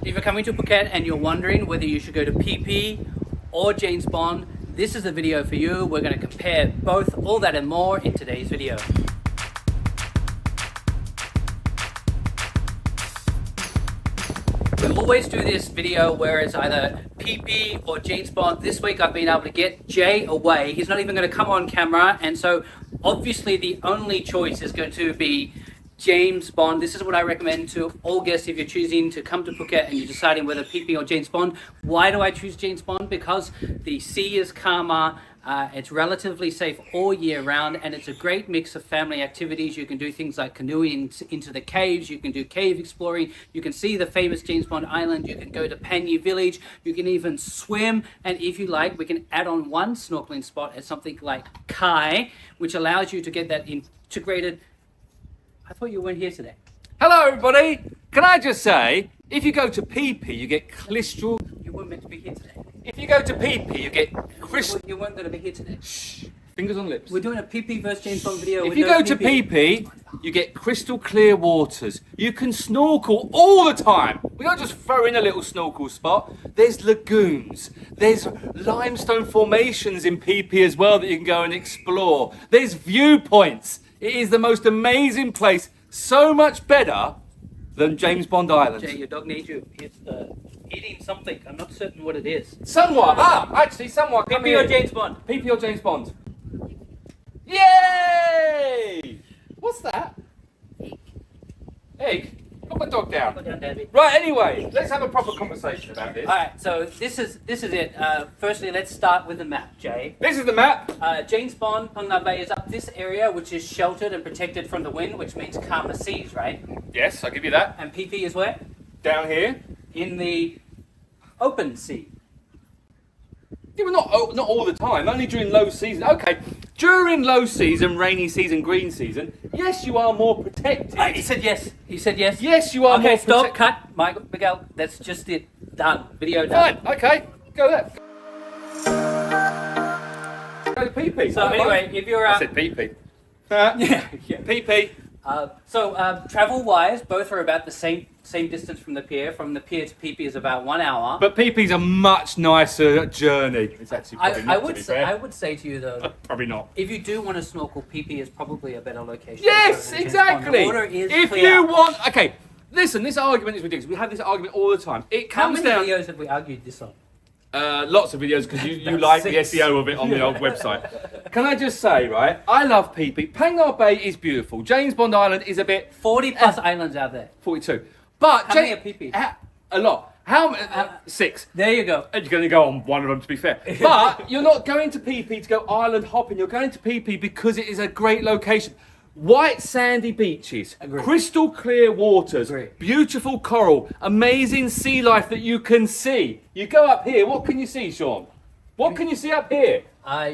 If you're coming to Phuket and you're wondering whether you should go to Phi Phi or James Bond, this is the video for you. We're going to compare both, all that and more in today's video. We always do this video where it's either Phi Phi or James Bond. This week I've been able to get Jay away. He's not even going to come on camera, and so obviously the only choice is going to be James Bond. This is what I recommend to all guests if you're choosing to come to Phuket and you're deciding whether Phi Phi or James Bond. Why do I choose James Bond? Because the sea is calmer, it's relatively safe all year round, and it's a great mix of family activities. You can do things like canoeing into the caves, you can do cave exploring, you can see the famous James Bond Island, you can go to Phang Nga Village, you can even swim, and if you like, we can add on one snorkeling spot at something like Kai, which allows you to get that integrated. I thought you weren't here today. Hello everybody! Can I just say, if you go to Phi Phi, you get crystal... You weren't meant to be here today. If you go to Phi Phi, you get crystal... You weren't going to be here today. Shh. Fingers on lips. We're doing a Phi Phi versus James Bond video. If you go to Phi Phi, you get crystal clear waters. You can snorkel all the time. We don't just throw in a little snorkel spot. There's lagoons. There's limestone formations in Phi Phi as well that you can go and explore. There's viewpoints. It is the most amazing place. So much better than James Bond Island. Jay, your dog needs you. It's eating something. I'm not certain what it is. Somewhat. Actually, somewhat. Phi Phi or James Bond? Phi Phi or James Bond? Yay! What's that? Egg? Put my dog down. Put down, David. Right, anyway, let's have a proper conversation about this. Alright, so this is it. Firstly, let's start with the map, Jay. This is the map. James Bond, Phang Nga Bay is up this area, which is sheltered and protected from the wind, which means calmer seas, right? Yes, I'll give you that. And Phi Phi is where? Down here. In the open sea. Yeah, well, not all the time, only during low season. Okay, during low season, rainy season, green season, yes, you are more protected. He said yes. He said yes. Yes, you are more protected. Okay, stop, protected. cut. Michael, Miguel, that's just it. Done. Video done. Fine, okay, go there. Go to Phi Phi. So anyway, if you're... I said Phi Phi. yeah. Phi Phi. Travel-wise, both are about the same distance from the pier. From the pier to Phi Phi is about 1 hour. But Phi Phi's a much nicer journey. It's actually probably not, to be fair. I would say to you though, probably not. if you do want to snorkel, Phi Phi is probably a better location. Yes, exactly. The water is if clear. you want, okay, listen, this argument is ridiculous. We have this argument all the time. It How comes many down. videos have we argued this on? Lots of videos because you like the 6. SEO of it on the old website. Can I just say, right? I love Phi Phi. Phang Nga Bay is beautiful. James Bond Island is a bit 40 plus islands out there. 42. But How many are Phi Phi? A lot. How 6? There you go. You're going to go on one of them, to be fair. But you're not going to Phi Phi to go island hopping. You're going to Phi Phi because it is a great location. White sandy beaches, Agreed. crystal clear waters, Agreed. beautiful coral, amazing sea life that you can see. You go up here, what can you see, Sean? What can you see up here?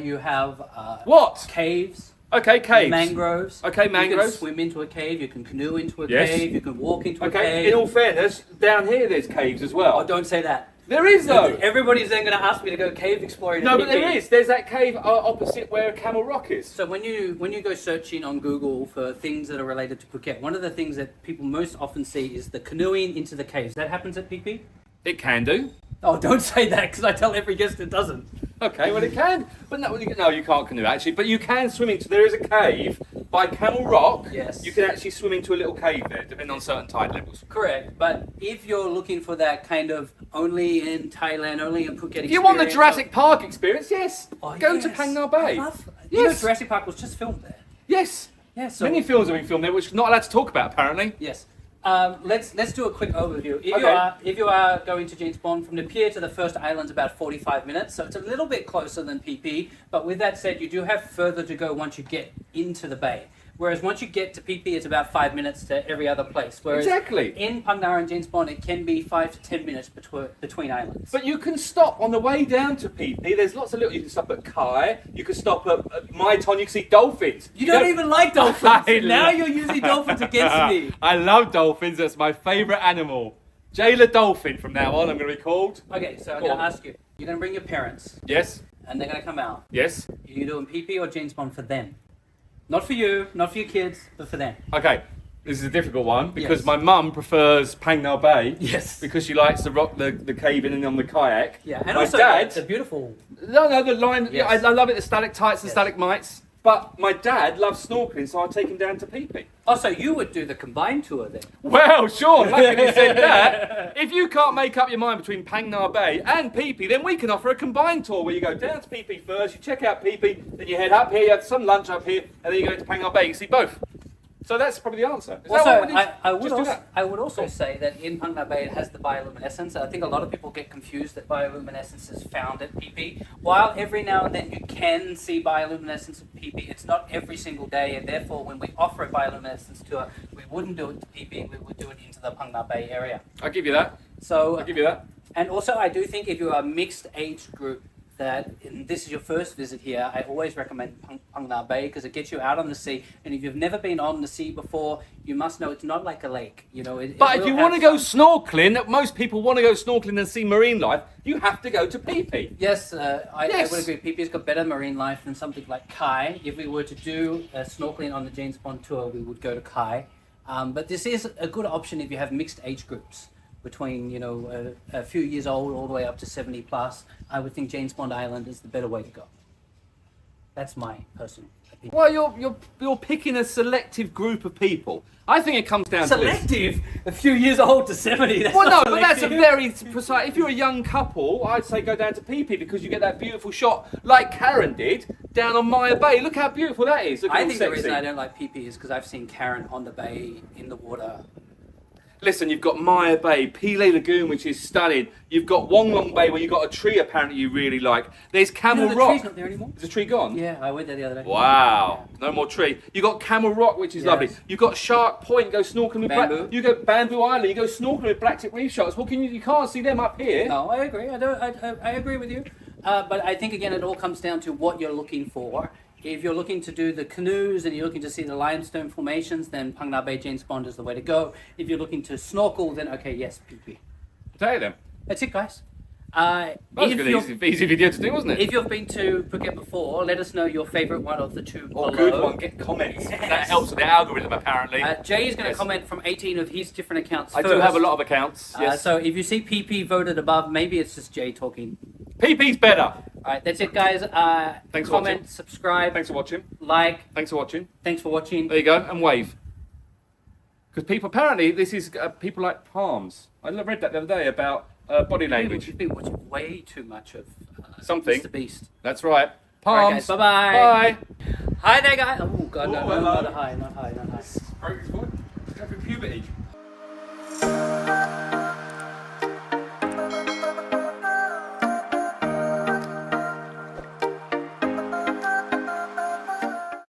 You have What? caves. Okay, caves. Mangroves. Okay, You can mangroves. swim into a cave. You can canoe into a Yes. cave. You can walk into a Okay, cave. in all fairness, down here there's caves as well. Oh, don't say that. There is though. Everybody's then going to ask me to go cave exploring. No, in but Phi Phi. there is. There's that cave opposite where Camel Rock is. So when you go searching on Google for things that are related to Phuket, one of the things that people most often see is the canoeing into the caves. That happens at Phi Phi? It can do. Oh, don't say that because I tell every guest it doesn't. Okay, well it can, but no, you can't canoe actually. But you can swim into. There is a cave by Camel Rock. Yes. You can actually swim into a little cave there, depending on certain tide levels. Correct, but if you're looking for that kind of only in Thailand, only in Phuket If you want the Jurassic Park experience, yes, Oh, go yes. to Phang Nga Bay. You know, Yes. Jurassic Park was just filmed there. Yes. Yeah, so Many films have been filmed there, which we're not allowed to talk about apparently. yes. Let's do a quick overview. Okay. If you are going to James Bond, from the pier to the first island's about 45 minutes, so it's a little bit closer than Phi Phi. But with that said, you do have further to go once you get into the bay. Whereas once you get to Phi Phi, it's about 5 minutes to every other place. Whereas Exactly. in Phang Nga and James Bond, it can be 5 to 10 minutes between islands. But you can stop on the way down to Phi Phi. There's lots of little. You can stop at Kai. You can stop at Maiton. You can see dolphins. You don't even like dolphins. I Now love- you're using dolphins against me. I love dolphins. That's my favourite animal. Jailer Dolphin from now on. I'm going to be called. Okay, so I'm Go going to on. ask you. You're going to bring your parents, Yes. and they're going to come out. Yes. Are you doing Phi Phi or James Bond for them? Not for you, not for your kids, but for them. Okay. This is a difficult one because Yes. my mum prefers Phang Nga Bay. Yes. Because she likes to rock the cave in and on the kayak. Yeah, and my also dad. the beautiful. No, the line. Yes. I love it. The stalactites and Yes. stalagmites. But my dad loves snorkeling, so I take him down to Phi Phi. Also, you would do the combined tour then. Well, Sean, lucky you said that. If you can't make up your mind between Phang Nga Bay and Phi Phi, then we can offer a combined tour where you go down to Phi Phi first, you check out Phi Phi, then you head up here, you have some lunch up here, and then you go to Phang Nga Bay. You see both. So that's probably the answer. Is that Also, what we need? I would Just do also, that. I would also say that in Phang Nga Bay it has the bioluminescence. I think a lot of people get confused that bioluminescence is found at Phi Phi. While every now and then you can see bioluminescence at Phi Phi, it's not every single day, and therefore when we offer a bioluminescence tour, we wouldn't do it to Phi Phi, we would do it into the Phang Nga Bay area. I'll give you that. So, I'll give you that. and also I do think if you're a mixed age group, that and this is your first visit here, I always recommend Phang Nga Bay because it gets you out on the sea. And if you've never been on the sea before, you must know it's not like a lake. You know, But if you want to go snorkeling, most people want to go snorkeling and see marine life, you have to go to Phi Phi. Yes, I Yes. would agree. Phi Phi's got better marine life than something like Kai. If we were to do snorkeling on the James Bond tour, we would go to Kai. But this is a good option if you have mixed age groups between, you know, a few years old all the way up to 70 plus. I would think James Bond Island is the better way to go. That's my personal opinion. Well, you're picking a selective group of people. I think it comes down to this. Selective? A few years old to 70? That's Well, no, not but that's a selective. very precise. If you're a young couple, I'd say go down to Phi Phi because you get that beautiful shot, like Karen did, down on Maya Bay. Look how beautiful that is. Look I how think the sexy. reason I don't like Phi Phi is because I've seen Karen on the bay in the water. Listen, you've got Maya Bay, Pile Lagoon, which is stunning. You've got Wong Long Bay, where you've got a tree apparently you really like. There's Camel You know, the Rock. tree's not there anymore. Is the tree gone? Yeah, I went there the other day. Wow, no more tree. You got Camel Rock, which is Yes. lovely. You've got Shark Point. Go snorkeling with Bamboo. You go Bamboo Island. You go snorkeling with black-tip reef sharks. What can you can't see them up here. No, I agree. I agree with you. But I think again, it all comes down to what you're looking for. If you're looking to do the canoes and you're looking to see the limestone formations, then Phang Nga Bay James Bond is the way to go. If you're looking to snorkel, then okay, yes, Phi Phi. Tell you them. That's it, guys. That was a If good, you're- easy video to do, wasn't it? If you've been to Phuket before, let us know your favourite one of the two Or below. good one, get comments. Yes. That helps with the algorithm, apparently. Jay is going to Yes. comment from 18 of his different accounts I first. do have a lot of accounts. Yes. So if you see PP voted above, maybe it's just Jay talking. PP's better. All right, that's it, guys. Thanks for comment, watching. subscribe, Thanks for watching. like. Thanks for watching. Thanks for watching. There you go, and wave. Because people, apparently, this is people like palms. I read that the other day about body language. You've been watching way too much of Something. Mr. Beast. That's right. All right, guys, Palms. bye-bye. Bye. Hi there, guys. Oh, God, no, Oh, no, hello. not high, not high, not high. Broke his voice. Puberty.